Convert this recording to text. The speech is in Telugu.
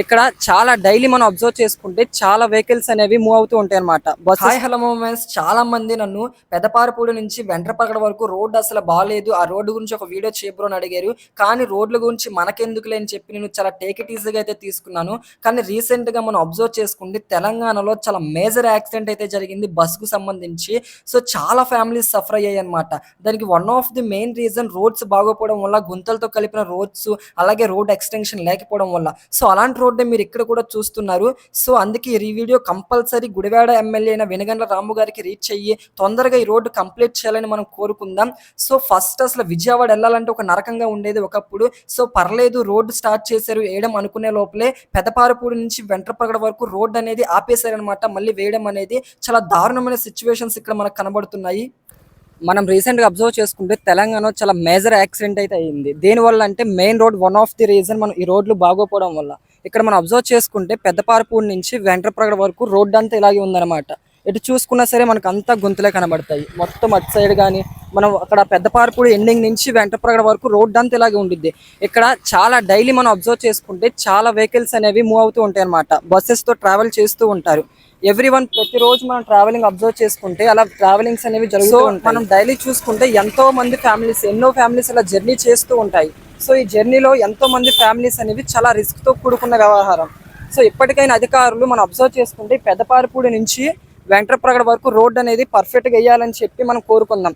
ఇక్కడ చాలా డైలీ మనం అబ్జర్వ్ చేసుకుంటే చాలా వెహికల్స్ అనేవి మూవ్ అవుతూ ఉంటాయి అనమాట. Hi hello moments. చాలా మంది నన్ను పెదపారపూడి నుంచి వెంట్రపగడ వరకు రోడ్డు అసలు బాగాలేదు, ఆ రోడ్డు గురించి ఒక వీడియో చేయబ్రో అని అడిగారు. కానీ రోడ్ల గురించి మనకెందుకులే అని చెప్పి నేను చాలా టేక్ ఇట్ ఈజీగా అయితే తీసుకున్నాను. కానీ రీసెంట్ గా మనం అబ్జర్వ్ చేసుకుంటే తెలంగాణలో చాలా మేజర్ యాక్సిడెంట్ అయితే జరిగింది బస్సుకు సంబంధించి. సో చాలా ఫ్యామిలీస్ సఫర్ అయ్యాయి అనమాట. దానికి one of the main reason roads బాగోపోవడం వల్ల, గుంతలతో కలిపిన రోడ్స్, అలాగే రోడ్ ఎక్స్టెన్షన్ లేకపోవడం వల్ల. సో అలాంటి రోడ్డే మీరు ఇక్కడ కూడా చూస్తున్నారు. సో అందుకే ఈ వీడియో కంపల్సరీ గుడివాడ ఎమ్మెల్యే అయిన వెనుగండ్ల రాము గారికి రీచ్ అయ్యి తొందరగా ఈ రోడ్డు కంప్లీట్ చేయాలని మనం కోరుకుందాం. సో ఫస్ట్ అసలు విజయవాడ వెళ్ళాలంటే ఒక నరకంగా ఉండేది ఒకప్పుడు. సో పర్లేదు రోడ్డు స్టార్ట్ చేశారు వేయడం అనుకునే లోపలే పెదపారపూడి నుంచి వెంట్రపగడ వరకు రోడ్డు అనేది ఆపేశారనమాట. మళ్ళీ వేయడం అనేది చాలా దారుణమైన సిచ్యువేషన్స్ ఇక్కడ మనకు కనబడుతున్నాయి. మనం రీసెంట్గా అబ్జర్వ్ చేసుకుంటే తెలంగాణలో చాలా మేజర్ యాక్సిడెంట్ అయితే అయింది. దేనివల్ల అంటే main road one of the reason మనం ఈ రోడ్లు బాగోపోవడం వల్ల. ఇక్కడ మనం అబ్జర్వ్ చేసుకుంటే పెద్దపారపూడి నుంచి వెంట్రప్రగడ వరకు రోడ్డు అంతా ఇలాగే ఉందన్నమాట. ఎటు చూసుకున్నా సరే మనకు అంతా గుంతలే కనబడతాయి. మొత్తం అటు సైడ్ కానీ మనం అక్కడ పెద్దపారపూడి ఎండింగ్ నుంచి వెంట్రప్రగడ వరకు రోడ్డు అంతా ఇలాగే ఉండిద్ది. ఇక్కడ చాలా డైలీ మనం అబ్జర్వ్ చేసుకుంటే చాలా వెహికల్స్ అనేవి మూవ్ అవుతూ ఉంటాయి అనమాట. బస్సెస్తో ట్రావెల్ చేస్తూ ఉంటారు. ప్రతిరోజు మనం ట్రావెలింగ్ అబ్జర్వ్ చేసుకుంటే అలా ట్రావెలింగ్స్ అనేవి జరుగుతూ ఉంటాయి. మనం డైలీ చూసుకుంటే ఎన్నో ఫ్యామిలీస్ ఇలా జర్నీ చేస్తూ ఉంటాయి. సో ఈ జర్నీలో ఎంతో మంది ఫ్యామిలీస్ అనేవి చాలా రిస్క్ తో కూడుకున్న వ్యవహారం. సో ఇప్పటికైనా అధికారులు మనం అబ్జర్వ్ చేసుకుంటే పెదపారపూడి నుంచి వెంట్రప్రగడ వరకు రోడ్ అనేది పర్ఫెక్ట్గా వేయాలని చెప్పి మనం కోరుకుందాం.